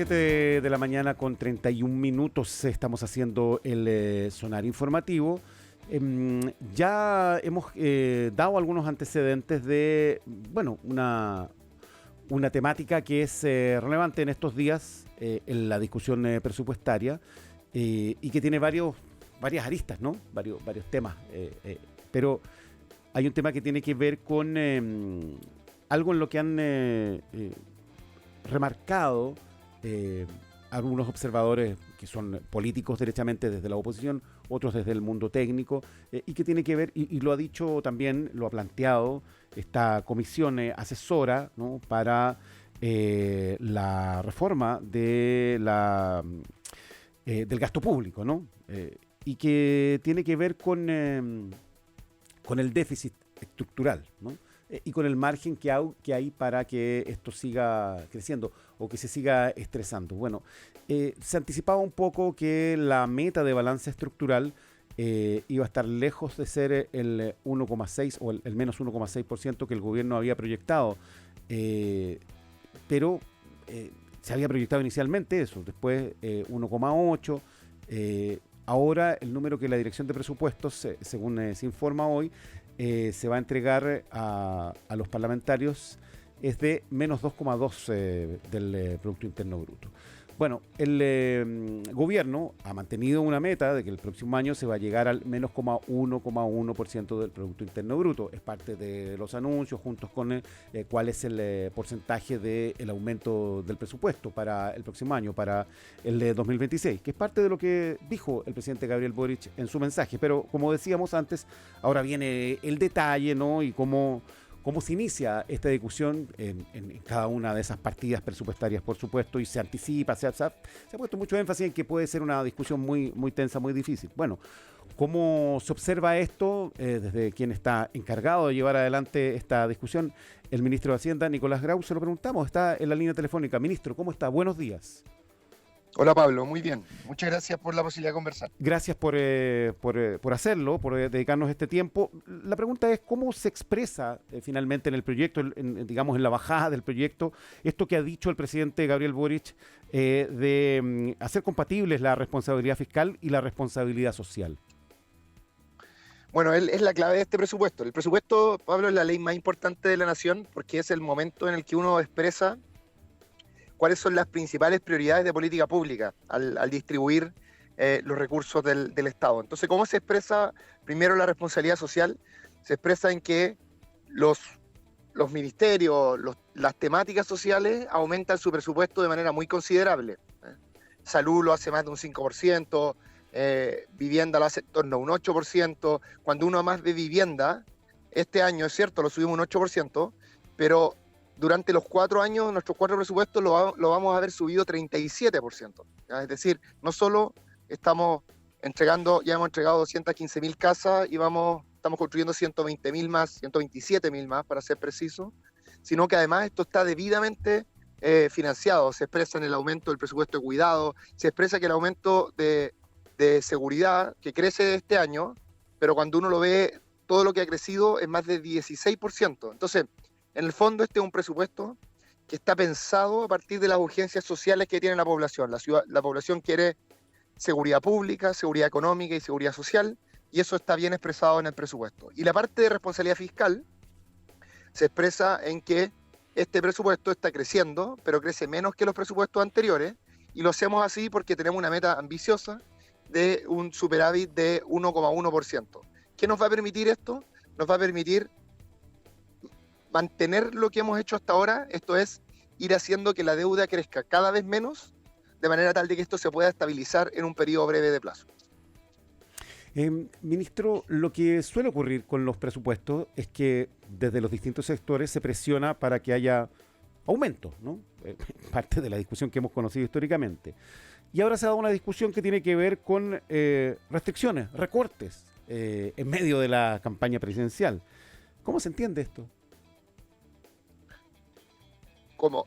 7 de la mañana con 31 minutos estamos haciendo el sonar informativo. Ya hemos dado algunos antecedentes de, bueno, una temática que es relevante en estos días en la discusión presupuestaria y que tiene varias aristas, ¿no? Varios temas. Pero hay un tema que tiene que ver con algo en lo que han remarcado algunos observadores que son políticos derechamente desde la oposición, otros desde el mundo técnico, y que tiene que ver, y lo ha dicho también, lo ha planteado esta comisión asesora, ¿no?, para la reforma del gasto público, ¿no? Y que tiene que ver con el déficit estructural, ¿no? Y con el margen que hay para que esto siga creciendo o que se siga estresando. Bueno, se anticipaba un poco que la meta de balance estructural iba a estar lejos de ser el 1,6 o el menos 1,6% que el gobierno había proyectado, pero se había proyectado inicialmente eso, después 1,8. Ahora el número que la Dirección de Presupuestos, según se informa hoy, se va a entregar a los parlamentarios es de menos 2,2 del Producto Interno Bruto. Bueno, el gobierno ha mantenido una meta de que el próximo año se va a llegar al menos 1,1% del Producto Interno Bruto. Es parte de los anuncios, juntos con cuál es el porcentaje del aumento del presupuesto para el próximo año, para el de 2026, que es parte de lo que dijo el presidente Gabriel Boric en su mensaje. Pero como decíamos antes, ahora viene el detalle, ¿no? Y cómo se inicia esta discusión en cada una de esas partidas presupuestarias, por supuesto, y se anticipa, se ha puesto mucho énfasis en que puede ser una discusión muy, muy tensa, muy difícil. Bueno, ¿cómo se observa esto desde quien está encargado de llevar adelante esta discusión? El ministro de Hacienda, Nicolás Grau, se lo preguntamos, está en la línea telefónica. Ministro, ¿cómo está? Buenos días. Hola Pablo, muy bien. Muchas gracias por la posibilidad de conversar. Gracias por hacerlo, por dedicarnos este tiempo. La pregunta es, ¿cómo se expresa finalmente en el proyecto, digamos en la bajada del proyecto, esto que ha dicho el presidente Gabriel Boric de hacer compatibles la responsabilidad fiscal y la responsabilidad social? Bueno, él es la clave de este presupuesto. El presupuesto, Pablo, es la ley más importante de la nación porque es el momento en el que uno expresa cuáles son las principales prioridades de política pública al distribuir los recursos del Estado. Entonces, ¿cómo se expresa primero la responsabilidad social? Se expresa en que los ministerios, las temáticas sociales aumentan su presupuesto de manera muy considerable. Salud lo hace más de un 5%, vivienda lo hace en torno a un 8%. Cuando uno más de vivienda, este año es cierto, lo subimos un 8%, pero durante los 4 años, nuestros 4 presupuestos lo vamos a haber subido 37%. ¿Ya? Es decir, no solo estamos entregando, ya hemos entregado 215.000 casas y estamos construyendo 120.000 más, 127.000 más para ser preciso, sino que además esto está debidamente financiado. Se expresa en el aumento del presupuesto de cuidado, se expresa que el aumento de seguridad que crece este año, pero cuando uno lo ve, todo lo que ha crecido es más de 16%. Entonces, en el fondo este es un presupuesto que está pensado a partir de las urgencias sociales que tiene la población. La población quiere seguridad pública, seguridad económica y seguridad social, y eso está bien expresado en el presupuesto. Y la parte de responsabilidad fiscal se expresa en que este presupuesto está creciendo, pero crece menos que los presupuestos anteriores, y lo hacemos así porque tenemos una meta ambiciosa de un superávit de 1,1%. ¿Qué nos va a permitir esto? Nos va a permitir mantener lo que hemos hecho hasta ahora, esto es, ir haciendo que la deuda crezca cada vez menos, de manera tal de que esto se pueda estabilizar en un periodo breve de plazo. Ministro, lo que suele ocurrir con los presupuestos es que desde los distintos sectores se presiona para que haya aumento, ¿no? Parte de la discusión que hemos conocido históricamente. Y ahora se ha dado una discusión que tiene que ver con restricciones, recortes, en medio de la campaña presidencial. ¿Cómo se entiende esto? ¿Cómo?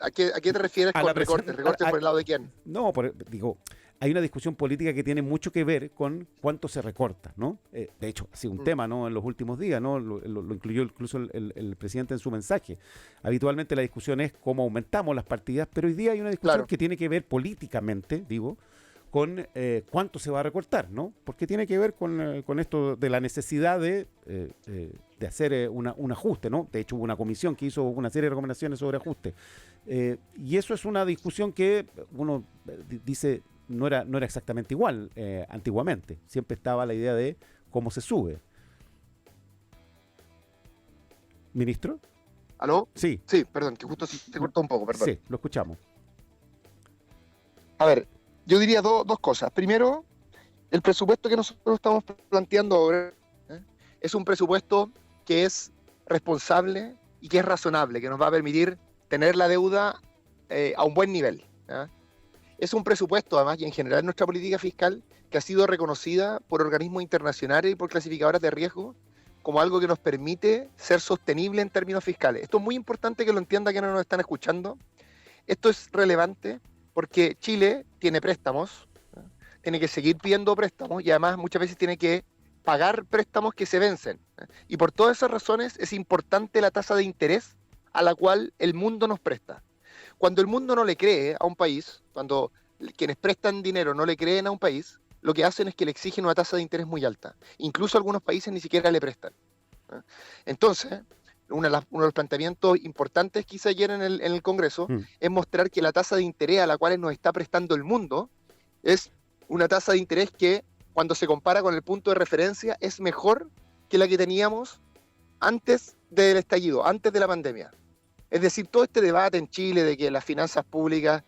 ¿A qué te refieres con recortes? ¿Recortes por el lado de quién? No, digo, hay una discusión política que tiene mucho que ver con cuánto se recorta, ¿no? De hecho, ha sido un tema, ¿no? En los últimos días, ¿no? Lo incluyó incluso el presidente en su mensaje. Habitualmente la discusión es cómo aumentamos las partidas, pero hoy día hay una discusión que tiene que ver políticamente, digo, con cuánto se va a recortar, ¿no? Porque tiene que ver con esto de la necesidad de hacer un ajuste, ¿no? De hecho, hubo una comisión que hizo una serie de recomendaciones sobre ajuste. Y eso es una discusión que uno dice no era exactamente igual antiguamente. Siempre estaba la idea de cómo se sube. ¿Ministro? ¿Aló? Sí. Sí, perdón, que justo se cortó un poco, perdón. Sí, lo escuchamos. A ver, yo diría dos cosas. Primero, el presupuesto que nosotros estamos planteando ahora es un presupuesto que es responsable y que es razonable, que nos va a permitir tener la deuda a un buen nivel. Es un presupuesto, además, y en general nuestra política fiscal, que ha sido reconocida por organismos internacionales y por clasificadoras de riesgo como algo que nos permite ser sostenible en términos fiscales. Esto es muy importante que lo entienda quienes nos están escuchando. Esto es relevante porque Chile tiene préstamos, tiene que seguir pidiendo préstamos y además muchas veces tiene que pagar préstamos que se vencen. Y por todas esas razones es importante la tasa de interés a la cual el mundo nos presta. Cuando el mundo no le cree a un país, cuando quienes prestan dinero no le creen a un país, lo que hacen es que le exigen una tasa de interés muy alta. Incluso algunos países ni siquiera le prestan. Entonces, uno de los planteamientos importantes que hice ayer en el Congreso es mostrar que la tasa de interés a la cual nos está prestando el mundo es una tasa de interés que, cuando se compara con el punto de referencia, es mejor que la que teníamos antes del estallido, antes de la pandemia. Es decir, todo este debate en Chile de que las finanzas públicas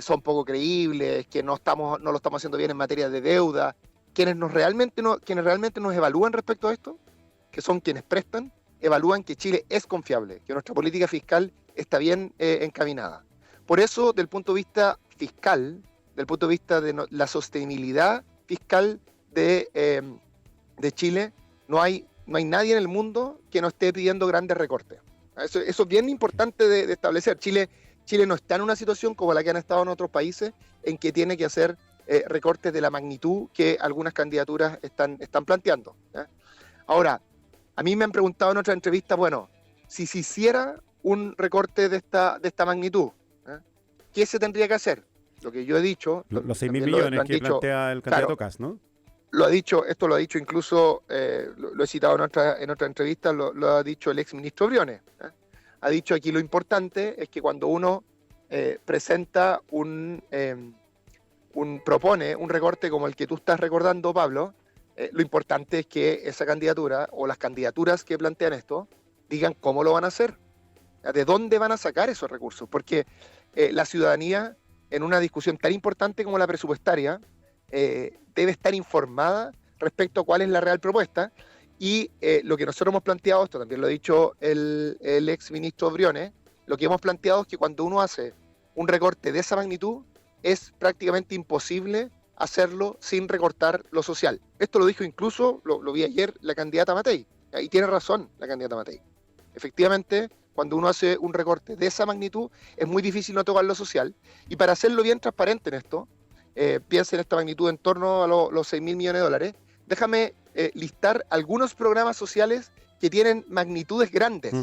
son poco creíbles, que no lo estamos haciendo bien en materia de deuda, quienes realmente nos evalúan respecto a esto, que son quienes prestan, evalúan que Chile es confiable, que nuestra política fiscal está bien encaminada. Por eso, del punto de vista fiscal, del punto de vista de la sostenibilidad fiscal de Chile, no hay nadie en el mundo que no esté pidiendo grandes recortes. Eso es bien importante de establecer. Chile no está en una situación como la que han estado en otros países, en que tiene que hacer recortes de la magnitud que algunas candidaturas están planteando. Ahora, a mí me han preguntado en otra entrevista, bueno, si se hiciera un recorte de esta magnitud, ¿qué se tendría que hacer? Lo que yo he dicho... Los 6.000 millones que plantea el candidato Kast, ¿no? Esto lo ha dicho incluso, lo he citado en otra entrevista, lo ha dicho el ex ministro Briones. Ha dicho aquí lo importante es que cuando uno presenta propone un recorte como el que tú estás recordando, Pablo, lo importante es que esa candidatura o las candidaturas que plantean esto digan cómo lo van a hacer, de dónde van a sacar esos recursos, porque la ciudadanía en una discusión tan importante como la presupuestaria debe estar informada respecto a cuál es la real propuesta y lo que nosotros hemos planteado, esto también lo ha dicho el ex ministro Briones, lo que hemos planteado es que cuando uno hace un recorte de esa magnitud es prácticamente imposible hacerlo sin recortar lo social. Esto lo dijo incluso, lo vi ayer, la candidata Matei, y tiene razón la candidata Matei. Efectivamente, cuando uno hace un recorte de esa magnitud es muy difícil no tocar lo social, y para hacerlo bien transparente en esto, piensa en esta magnitud en torno a los 6.000 millones de dólares, déjame listar algunos programas sociales que tienen magnitudes grandes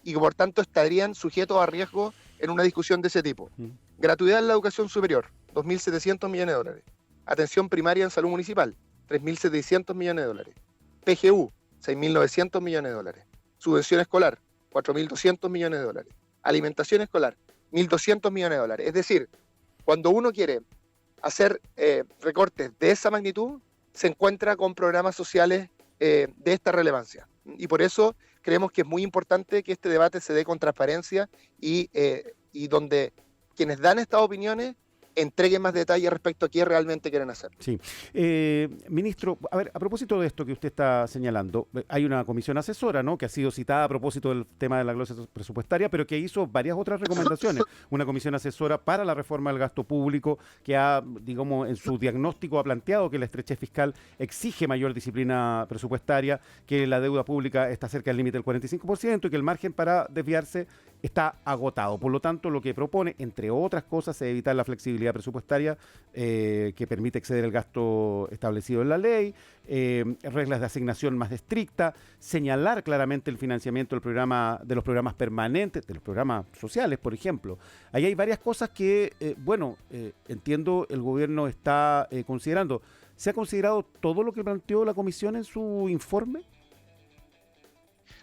y que por tanto estarían sujetos a riesgo en una discusión de ese tipo. Gratuidad en la educación superior, 2.700 millones de dólares. Atención primaria en salud municipal, 3.700 millones de dólares. PGU, 6.900 millones de dólares. Subvención escolar, 4.200 millones de dólares. Alimentación escolar, 1.200 millones de dólares. Es decir, cuando uno quiere hacer recortes de esa magnitud, se encuentra con programas sociales de esta relevancia. Y por eso creemos que es muy importante que este debate se dé con transparencia y donde quienes dan estas opiniones entreguen más detalles respecto a qué realmente quieren hacer. Sí. Ministro, a ver, a propósito de esto que usted está señalando, hay una comisión asesora, ¿no?, que ha sido citada a propósito del tema de la glosa presupuestaria, pero que hizo varias otras recomendaciones. Una comisión asesora para la reforma del gasto público que ha, digamos, en su diagnóstico ha planteado que la estrechez fiscal exige mayor disciplina presupuestaria, que la deuda pública está cerca del límite del 45% y que el margen para desviarse está agotado. Por lo tanto, lo que propone, entre otras cosas, es evitar la flexibilidad presupuestaria que permite exceder el gasto establecido en la ley, reglas de asignación más estrictas, señalar claramente el financiamiento del programa, de los programas permanentes, de los programas sociales, por ejemplo. Ahí hay varias cosas que, entiendo el gobierno está considerando. ¿Se ha considerado todo lo que planteó la comisión en su informe?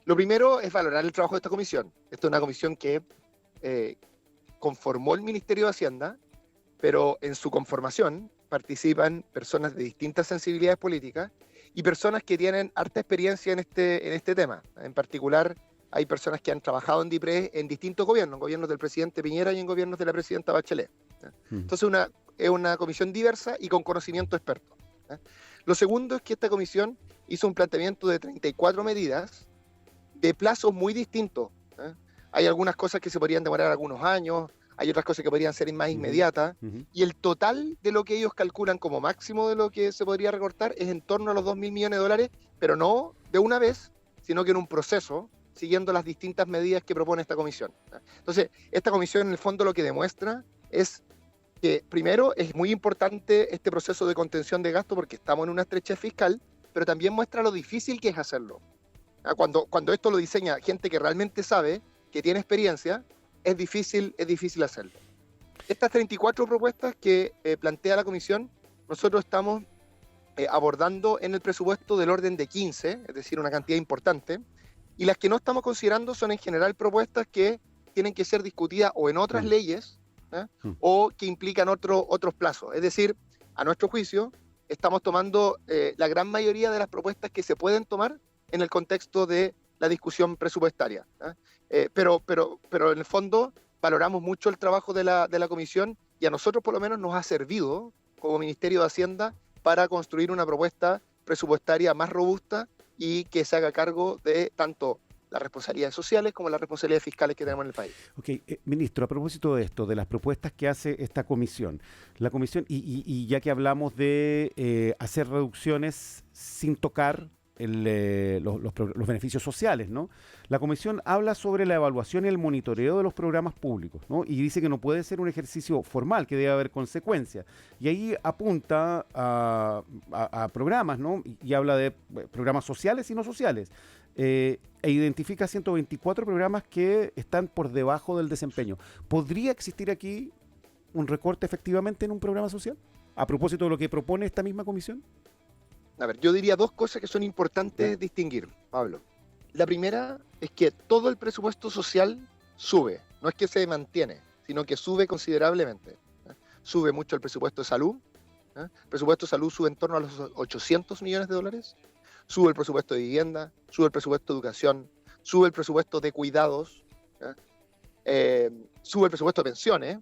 Lo primero es valorar el trabajo de esta comisión. Esta es una comisión que conformó el Ministerio de Hacienda, pero en su conformación participan personas de distintas sensibilidades políticas y personas que tienen harta experiencia en este tema. En particular, hay personas que han trabajado en DIPRES en distintos gobiernos, en gobiernos del presidente Piñera y en gobiernos de la presidenta Bachelet. Entonces, es una comisión diversa y con conocimiento experto. Lo segundo es que esta comisión hizo un planteamiento de 34 medidas de plazos muy distintos. Hay algunas cosas que se podrían demorar algunos años, hay otras cosas que podrían ser más inmediatas, y el total de lo que ellos calculan como máximo de lo que se podría recortar es en torno a los 2.000 millones de dólares, pero no de una vez, sino que en un proceso, siguiendo las distintas medidas que propone esta comisión. Entonces, esta comisión en el fondo lo que demuestra es que, primero, es muy importante este proceso de contención de gasto porque estamos en una estrechez fiscal, pero también muestra lo difícil que es hacerlo. Cuando esto lo diseña gente que realmente sabe, que tiene experiencia, es difícil hacerlo. Estas 34 propuestas que plantea la comisión, nosotros estamos abordando en el presupuesto del orden de 15, es decir, una cantidad importante, y las que no estamos considerando son en general propuestas que tienen que ser discutidas o en otras leyes, o que implican otros plazos. Es decir, a nuestro juicio, estamos tomando la gran mayoría de las propuestas que se pueden tomar en el contexto de la discusión presupuestaria. Pero en el fondo valoramos mucho el trabajo de la comisión y a nosotros por lo menos nos ha servido como Ministerio de Hacienda para construir una propuesta presupuestaria más robusta y que se haga cargo de tanto las responsabilidades sociales como las responsabilidades fiscales que tenemos en el país. Ok, ministro, a propósito de esto, de las propuestas que hace esta comisión, la comisión, y ya que hablamos de hacer reducciones sin tocar los beneficios sociales, ¿no? La comisión habla sobre la evaluación y el monitoreo de los programas públicos, ¿no? Y dice que no puede ser un ejercicio formal, que debe haber consecuencias. Y ahí apunta a programas, ¿no? Y habla de programas sociales y no sociales. E identifica 124 programas que están por debajo del desempeño. ¿Podría existir aquí un recorte efectivamente en un programa social? A propósito de lo que propone esta misma comisión. A ver, yo diría dos cosas que son importantes distinguir, Pablo. La primera es que todo el presupuesto social sube, no es que se mantiene, sino que sube considerablemente. Sube mucho el presupuesto de salud, el presupuesto de salud sube en torno a los 800 millones de dólares, sube el presupuesto de vivienda, sube el presupuesto de educación, sube el presupuesto de cuidados, sube el presupuesto de pensiones,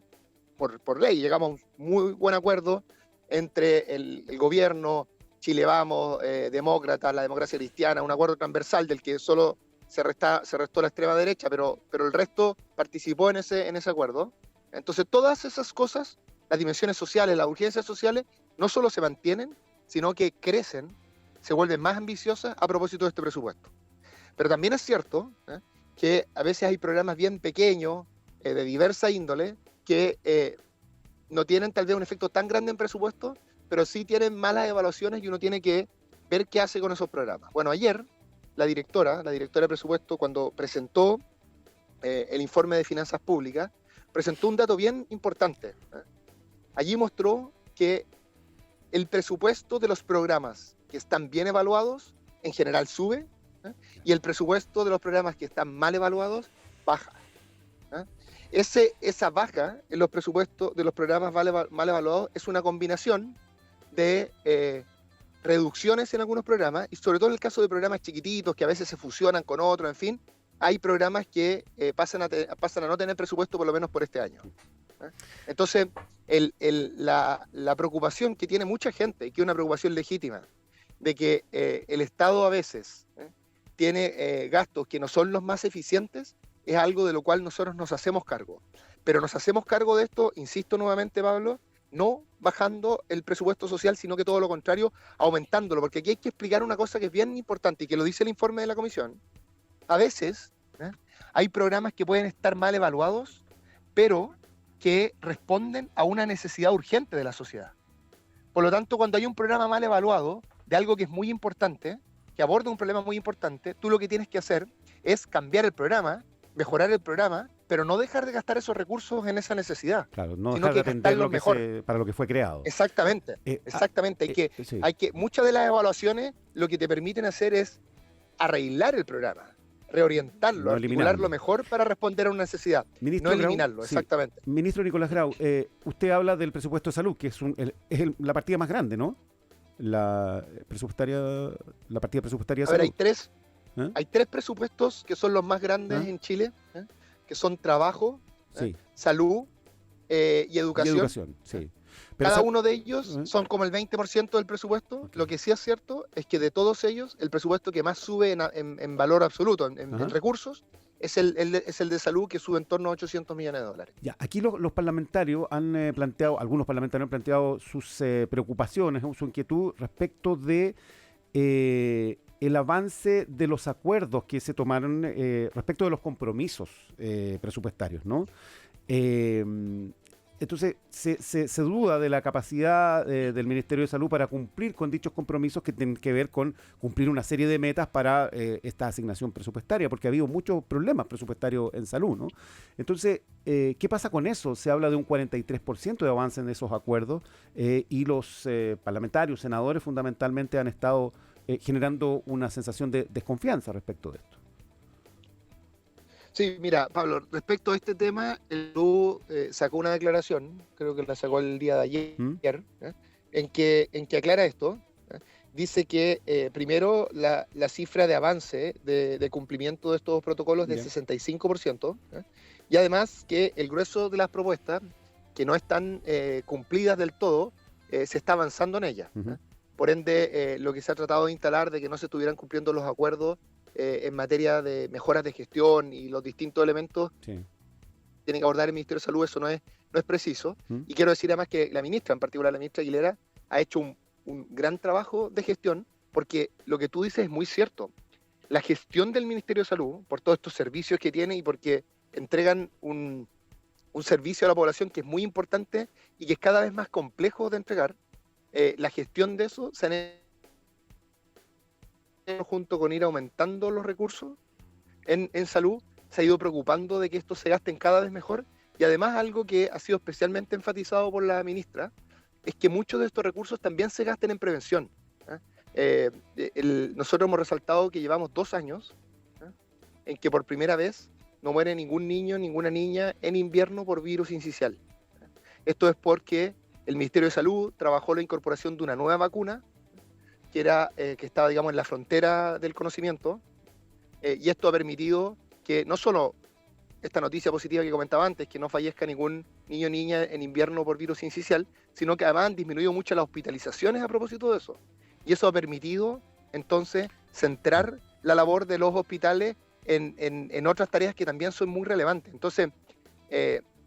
por ley. Llegamos a un muy buen acuerdo entre el gobierno, Chile Vamos, demócratas, la democracia cristiana, un acuerdo transversal del que solo se restó la extrema derecha, pero el resto participó en ese acuerdo. Entonces todas esas cosas, las dimensiones sociales, las urgencias sociales, no solo se mantienen, sino que crecen, se vuelven más ambiciosas a propósito de este presupuesto. Pero también es cierto que a veces hay programas bien pequeños, de diversa índole, que no tienen tal vez un efecto tan grande en presupuesto, pero sí tienen malas evaluaciones y uno tiene que ver qué hace con esos programas. Bueno, ayer la directora de presupuesto, cuando presentó el informe de finanzas públicas, presentó un dato bien importante. Allí mostró que el presupuesto de los programas que están bien evaluados, en general sube, y el presupuesto de los programas que están mal evaluados, baja. Esa baja en los presupuestos de los programas mal evaluados es una combinación de reducciones en algunos programas, y sobre todo en el caso de programas chiquititos que a veces se fusionan con otros, en fin, hay programas que pasan a no tener presupuesto por lo menos por este año. Entonces, la preocupación que tiene mucha gente, y que es una preocupación legítima, de que el Estado a veces tiene gastos que no son los más eficientes, es algo de lo cual nosotros nos hacemos cargo. Pero nos hacemos cargo de esto, insisto nuevamente, Pablo, no bajando el presupuesto social, sino que todo lo contrario, aumentándolo, porque aquí hay que explicar una cosa que es bien importante y que lo dice el informe de la comisión. A veces Hay programas que pueden estar mal evaluados, pero que responden a una necesidad urgente de la sociedad. Por lo tanto, cuando hay un programa mal evaluado de algo que es muy importante, que aborda un problema muy importante, tú lo que tienes que hacer es cambiar el programa, mejorar el programa, pero no dejar de gastar esos recursos en esa necesidad, Claro, no sino dejar de que atender gastarlos mejor. para lo que fue creado. Exactamente, exactamente. Sí. Muchas de las evaluaciones lo que te permiten hacer es arreglar el programa, reorientarlo, No articularlo eliminarlo. mejor para responder a una necesidad, Ministro no Grau, eliminarlo, sí. exactamente. Ministro Nicolás Grau, usted habla del presupuesto de salud, que es la partida más grande, ¿no? La partida presupuestaria de A ver, salud. hay tres presupuestos que son los más grandes en Chile, que son trabajo, Sí. salud y educación. Y educación, sí. Pero Cada uno de ellos son como el 20% del presupuesto. Okay. Lo que sí es cierto es que de todos ellos, el presupuesto que más sube en valor absoluto, en recursos, es el de salud, que sube en torno a $800 millones. Ya, aquí los parlamentarios han planteado, algunos parlamentarios han planteado sus preocupaciones, su inquietud respecto de el avance de los acuerdos que se tomaron respecto de los compromisos presupuestarios, ¿no? Entonces, se duda de la capacidad del Ministerio de Salud para cumplir con dichos compromisos que tienen que ver con cumplir una serie de metas para esta asignación presupuestaria, porque ha habido muchos problemas presupuestarios en salud, ¿no? Entonces, ¿qué pasa con eso? Se habla de un 43% de avance en esos acuerdos y los parlamentarios, senadores, fundamentalmente han estado generando una sensación de desconfianza respecto de esto. Sí, mira, Pablo, respecto a este tema, el PRU sacó una declaración, creo que la sacó el día de ayer, en que aclara esto. Dice que primero la cifra de avance de cumplimiento de estos protocolos es del 65%, y además que el grueso de las propuestas que no están cumplidas del todo, se está avanzando en ellas. Por ende, lo que se ha tratado de instalar de que no se estuvieran cumpliendo los acuerdos en materia de mejoras de gestión y los distintos elementos que tiene que abordar el Ministerio de Salud, eso no es preciso. Y quiero decir además que la ministra, en particular la ministra Aguilera, ha hecho un gran trabajo de gestión, porque lo que tú dices es muy cierto. La gestión del Ministerio de Salud, por todos estos servicios que tiene y porque entregan un servicio a la población que es muy importante y que es cada vez más complejo de entregar, la gestión de eso se han junto con ir aumentando los recursos en salud, se ha ido preocupando de que estos se gasten cada vez mejor, y además algo que ha sido especialmente enfatizado por la ministra es que muchos de estos recursos también se gasten en prevención. Nosotros hemos resaltado que llevamos 2 años en que por primera vez no muere ningún niño, ninguna niña en invierno por virus sincicial. Esto es porque el Ministerio de Salud trabajó la incorporación de una nueva vacuna que estaba, digamos, en la frontera del conocimiento, y esto ha permitido que no solo esta noticia positiva que comentaba antes, que no fallezca ningún niño o niña en invierno por virus sincicial, sino que además han disminuido mucho las hospitalizaciones a propósito de eso. Y eso ha permitido, entonces, centrar la labor de los hospitales en otras tareas que también son muy relevantes. Entonces,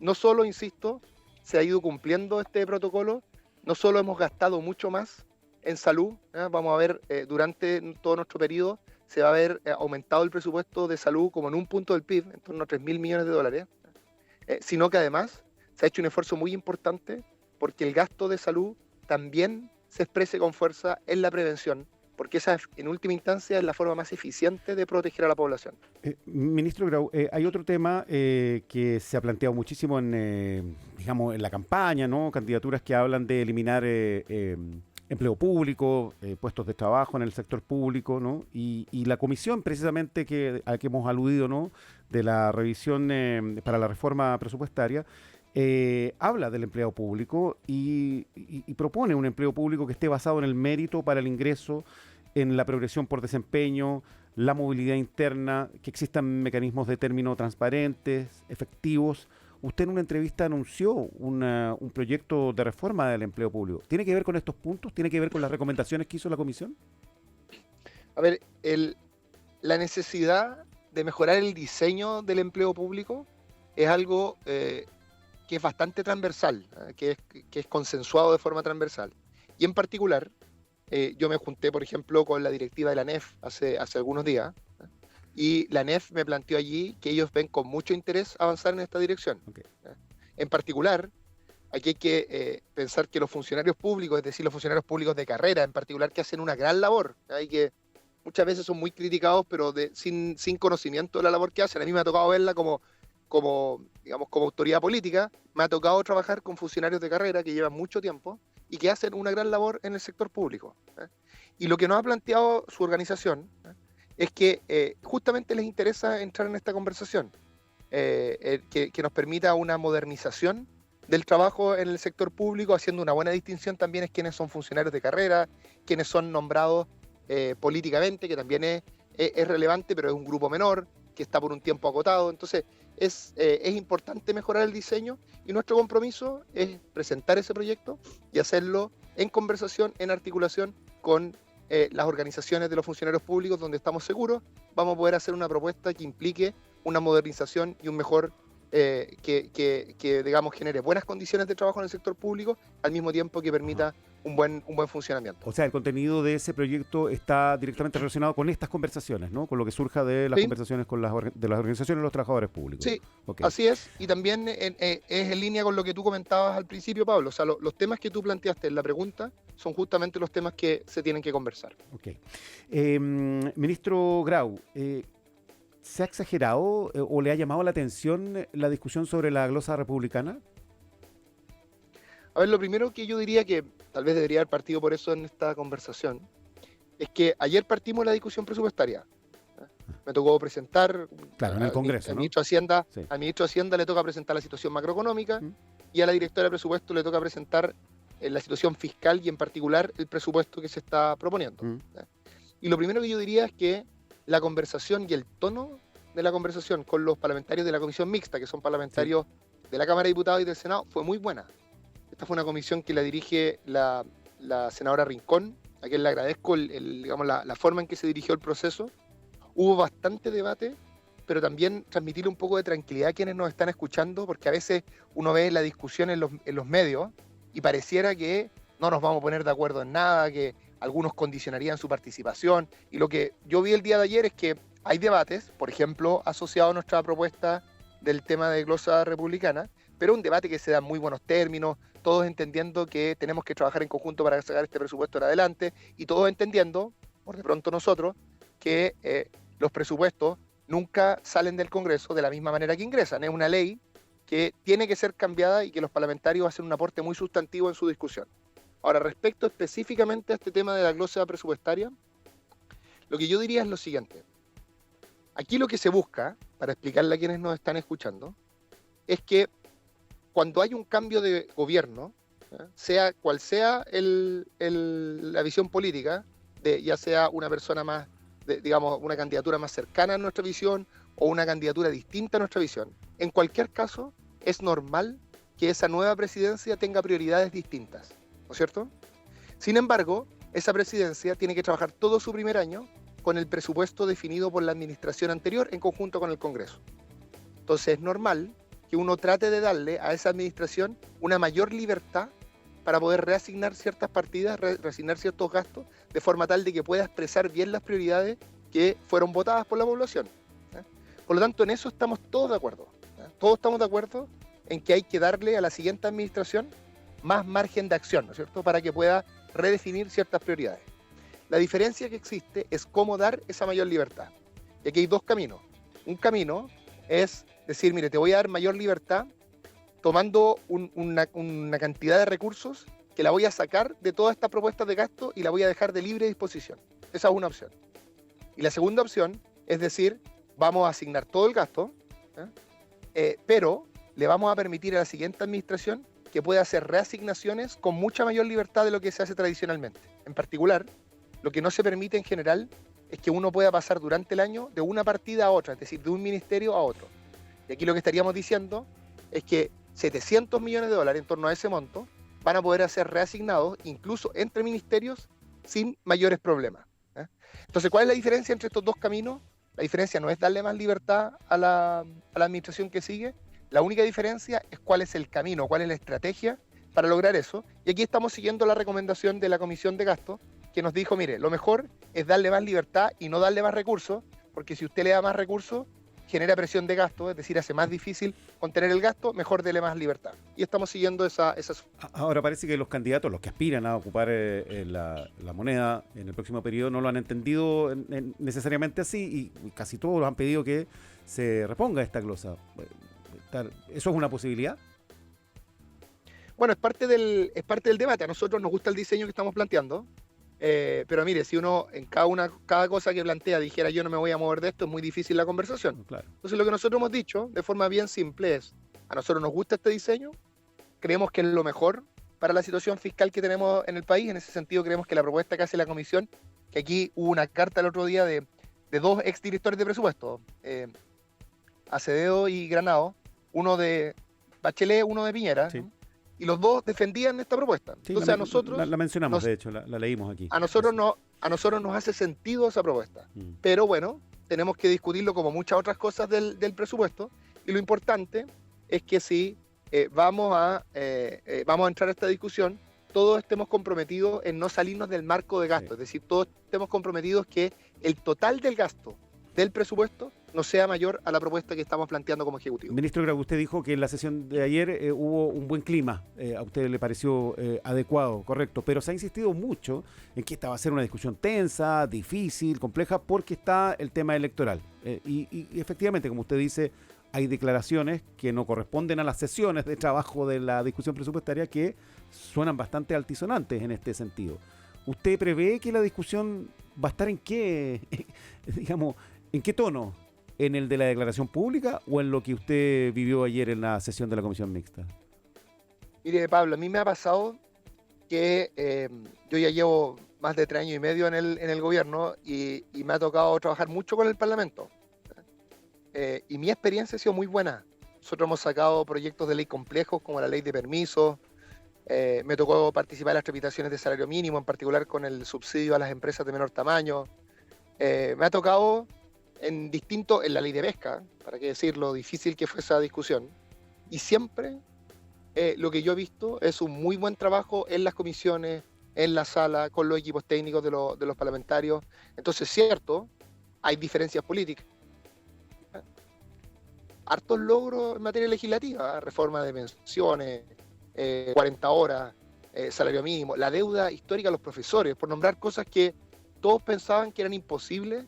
no solo, insisto, se ha ido cumpliendo este protocolo, no solo hemos gastado mucho más en salud, vamos a ver, durante todo nuestro periodo se va a ver aumentado el presupuesto de salud como en un punto del PIB, en torno a $3.000 millones, sino que además se ha hecho un esfuerzo muy importante porque el gasto de salud también se exprese con fuerza en la prevención, porque esa, en última instancia, es la forma más eficiente de proteger a la población. Ministro Grau, hay otro tema que se ha planteado muchísimo digamos, en la campaña, ¿no? Candidaturas que hablan de eliminar empleo público, puestos de trabajo en el sector público, ¿no? Y la comisión, precisamente, a la que hemos aludido, ¿no? De la revisión para la reforma presupuestaria, habla del empleo público y propone un empleo público que esté basado en el mérito para el ingreso, en la progresión por desempeño, la movilidad interna, que existan mecanismos de término transparentes, efectivos. Usted en una entrevista anunció un proyecto de reforma del empleo público. ¿Tiene que ver con estos puntos? ¿Tiene que ver con las recomendaciones que hizo la comisión? A ver, la necesidad de mejorar el diseño del empleo público es algo que es bastante transversal, que es consensuado de forma transversal. Y en particular, yo me junté, por ejemplo, con la directiva de la ANEF hace algunos días, y la ANEF me planteó allí que ellos ven con mucho interés avanzar en esta dirección. Ok. En particular, aquí hay que pensar que los funcionarios públicos, es decir, los funcionarios públicos de carrera en particular, que hacen una gran labor, hay que muchas veces son muy criticados, pero sin conocimiento de la labor que hacen. A mí me ha tocado verla digamos, como autoridad política, me ha tocado trabajar con funcionarios de carrera que llevan mucho tiempo y que hacen una gran labor en el sector público. Y lo que nos ha planteado su organización es que justamente les interesa entrar en esta conversación, que nos permita una modernización del trabajo en el sector público, haciendo una buena distinción también es quiénes son funcionarios de carrera, quiénes son nombrados políticamente, que también es relevante, pero es un grupo menor, que está por un tiempo acotado. Entonces, es importante mejorar el diseño y nuestro compromiso es presentar ese proyecto y hacerlo en conversación, en articulación con las organizaciones de los funcionarios públicos, donde estamos seguros vamos a poder hacer una propuesta que implique una modernización y un mejor, que digamos, genere buenas condiciones de trabajo en el sector público, al mismo tiempo que permita un buen funcionamiento. O sea, el contenido de ese proyecto está directamente relacionado con estas conversaciones, ¿no? Con lo que surja de las conversaciones con de las organizaciones de los trabajadores públicos. Sí, okay. Así es, y también es en línea con lo que tú comentabas al principio, Pablo. O sea, los temas que tú planteaste en la pregunta son justamente los temas que se tienen que conversar. Ok. Ministro Grau, ¿se ha exagerado o le ha llamado la atención la discusión sobre la glosa republicana? A ver, lo primero que yo diría que tal vez debería haber partido por eso en esta conversación es que ayer partimos la discusión presupuestaria. Me tocó presentar, claro, en el Congreso, al ¿no? ministro de Hacienda, sí. Al ministro de Hacienda le toca presentar la situación macroeconómica y a la directora de presupuesto le toca presentar la situación fiscal y en particular el presupuesto que se está proponiendo. Y lo primero que yo diría es que la conversación y el tono de la conversación con los parlamentarios de la comisión mixta, que son parlamentarios de la Cámara de Diputados y del Senado, fue muy buena. Esta fue una comisión que la dirige la senadora Rincón, a quien le agradezco digamos, la forma en que se dirigió el proceso. Hubo bastante debate, pero también transmitirle un poco de tranquilidad a quienes nos están escuchando, porque a veces uno ve la discusión en los medios y pareciera que no nos vamos a poner de acuerdo en nada, que algunos condicionarían su participación. Y lo que yo vi el día de ayer es que hay debates, por ejemplo, asociados a nuestra propuesta del tema de glosa republicana, pero un debate que se da en muy buenos términos, todos entendiendo que tenemos que trabajar en conjunto para sacar este presupuesto adelante, y todos entendiendo, por de pronto nosotros, que los presupuestos nunca salen del Congreso de la misma manera que ingresan. Es una ley que tiene que ser cambiada y que los parlamentarios hacen un aporte muy sustantivo en su discusión. Ahora, respecto específicamente a este tema de la glosa presupuestaria, lo que yo diría es lo siguiente. Aquí lo que se busca, para explicarle a quienes nos están escuchando, es que cuando hay un cambio de gobierno, sea cual sea la visión política, ya sea una persona más, digamos, una candidatura más cercana a nuestra visión o una candidatura distinta a nuestra visión, en cualquier caso es normal que esa nueva presidencia tenga prioridades distintas, ¿no es cierto? Sin embargo, esa presidencia tiene que trabajar todo su primer año con el presupuesto definido por la administración anterior en conjunto con el Congreso. Entonces es normal que uno trate de darle a esa administración una mayor libertad para poder reasignar ciertas partidas, reasignar ciertos gastos, de forma tal de que pueda expresar bien las prioridades que fueron votadas por la población. Por lo tanto, en eso estamos todos de acuerdo. Todos estamos de acuerdo en que hay que darle a la siguiente administración más margen de acción, ¿no es cierto?, para que pueda redefinir ciertas prioridades. La diferencia que existe es cómo dar esa mayor libertad. Y aquí hay dos caminos. Un camino es decir, mire, te voy a dar mayor libertad tomando una cantidad de recursos que la voy a sacar de todas estas propuestas de gasto y la voy a dejar de libre disposición. Esa es una opción. Y la segunda opción es decir, vamos a asignar todo el gasto, pero le vamos a permitir a la siguiente administración que pueda hacer reasignaciones con mucha mayor libertad de lo que se hace tradicionalmente. En particular, lo que no se permite en general es que uno pueda pasar durante el año de una partida a otra, es decir, de un ministerio a otro. Y aquí lo que estaríamos diciendo es que 700 millones de dólares, en torno a ese monto, van a poder ser reasignados incluso entre ministerios sin mayores problemas. Entonces, ¿cuál es la diferencia entre estos dos caminos? La diferencia no es darle más libertad a la administración que sigue. La única diferencia es cuál es el camino, cuál es la estrategia para lograr eso. Y aquí estamos siguiendo la recomendación de la Comisión de Gasto, que nos dijo, mire, lo mejor es darle más libertad y no darle más recursos, porque si usted le da más recursos, genera presión de gasto, es decir, hace más difícil contener el gasto, mejor dele más libertad. Y estamos siguiendo esa. Ahora parece que los candidatos, los que aspiran a ocupar la moneda en el próximo periodo, no lo han entendido necesariamente así y casi todos han pedido que se reponga esta glosa. ¿Eso es una posibilidad? Bueno, es parte del debate. A nosotros nos gusta el diseño que estamos planteando. Pero mire, si uno en cada cosa que plantea dijera yo no me voy a mover de esto, es muy difícil la conversación. Claro. Entonces lo que nosotros hemos dicho de forma bien simple es, a nosotros nos gusta este diseño, creemos que es lo mejor para la situación fiscal que tenemos en el país. En ese sentido creemos que la propuesta que hace la comisión, que aquí hubo una carta el otro día de dos exdirectores de presupuesto, Acevedo y Granado, uno de Bachelet, uno de Piñera, sí. ¿no? Y los dos defendían esta propuesta. Sí, entonces a nosotros... La mencionamos, de hecho, la leímos aquí. A nosotros nos hace sentido esa propuesta. Pero bueno, tenemos que discutirlo como muchas otras cosas del presupuesto. Y lo importante es que si vamos a entrar a esta discusión, todos estemos comprometidos en no salirnos del marco de gasto. Sí. Es decir, todos estemos comprometidos que el total del gasto del presupuesto no sea mayor a la propuesta que estamos planteando como Ejecutivo. Ministro Grau, usted dijo que en la sesión de ayer hubo un buen clima, a usted le pareció adecuado, correcto, pero se ha insistido mucho en que esta va a ser una discusión tensa, difícil, compleja, porque está el tema electoral. Y efectivamente, como usted dice, hay declaraciones que no corresponden a las sesiones de trabajo de la discusión presupuestaria que suenan bastante altisonantes en este sentido. ¿Usted prevé que la discusión va a estar en qué, digamos, en qué tono? ¿En el de la declaración pública o en lo que usted vivió ayer en la sesión de la comisión mixta? Mire, Pablo, a mí me ha pasado que yo ya llevo más de 3 años y medio en el gobierno y me ha tocado trabajar mucho con el Parlamento. Y mi experiencia ha sido muy buena. Nosotros hemos sacado proyectos de ley complejos como la ley de permisos. Me tocó participar en las tramitaciones de salario mínimo, en particular con el subsidio a las empresas de menor tamaño. Me ha tocado en la ley de pesca, para qué decir lo difícil que fue esa discusión. Y siempre lo que yo he visto es un muy buen trabajo en las comisiones, en la sala, con los equipos técnicos de los parlamentarios. Entonces, cierto, hay diferencias políticas. Hartos logros en materia legislativa, reforma de pensiones, 40 horas, salario mínimo, la deuda histórica de los profesores, por nombrar cosas que todos pensaban que eran imposibles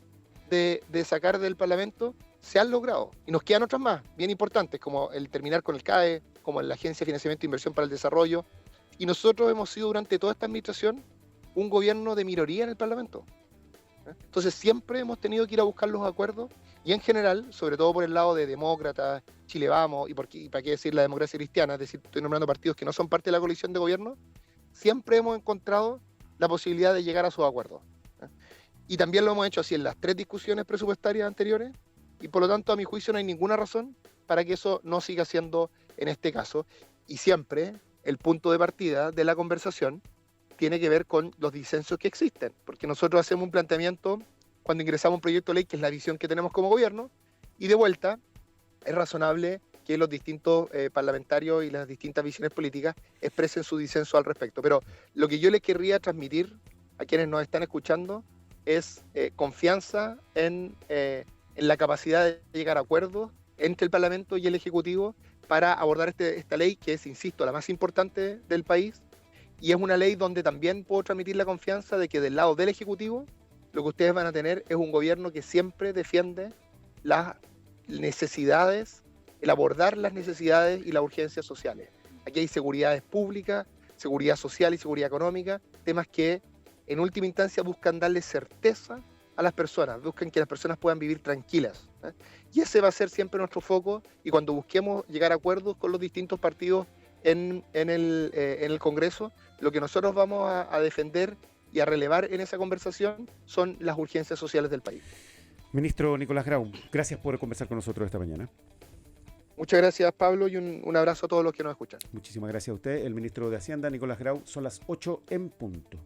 de sacar del Parlamento, se han logrado. Y nos quedan otras más, bien importantes, como el terminar con el CAE, como la Agencia de Financiamiento e Inversión para el Desarrollo. Y nosotros hemos sido durante toda esta administración un gobierno de minoría en el Parlamento. Entonces siempre hemos tenido que ir a buscar los acuerdos y en general, sobre todo por el lado de demócratas, Chile Vamos y para qué decir la democracia cristiana, es decir, estoy nombrando partidos que no son parte de la coalición de gobierno, siempre hemos encontrado la posibilidad de llegar a sus acuerdos. Y también lo hemos hecho así en las 3 discusiones presupuestarias anteriores y por lo tanto a mi juicio no hay ninguna razón para que eso no siga siendo en este caso. Y siempre el punto de partida de la conversación tiene que ver con los disensos que existen, porque nosotros hacemos un planteamiento cuando ingresamos un proyecto de ley, que es la visión que tenemos como gobierno, y de vuelta es razonable que los distintos parlamentarios y las distintas visiones políticas expresen su disenso al respecto. Pero lo que yo les querría transmitir a quienes nos están escuchando es confianza en la capacidad de llegar a acuerdos entre el Parlamento y el Ejecutivo para abordar esta ley que es, insisto, la más importante del país, y es una ley donde también puedo transmitir la confianza de que del lado del Ejecutivo lo que ustedes van a tener es un gobierno que siempre defiende las necesidades, el abordar las necesidades y las urgencias sociales. Aquí hay seguridades públicas, seguridad social y seguridad económica, temas que en última instancia buscan darle certeza a las personas, buscan que las personas puedan vivir tranquilas. Y ese va a ser siempre nuestro foco, y cuando busquemos llegar a acuerdos con los distintos partidos en el Congreso, lo que nosotros vamos a defender y a relevar en esa conversación son las urgencias sociales del país. Ministro Nicolás Grau, gracias por conversar con nosotros esta mañana. Muchas gracias, Pablo, y un abrazo a todos los que nos escuchan. Muchísimas gracias a usted, el ministro de Hacienda, Nicolás Grau. Son las 8 en punto.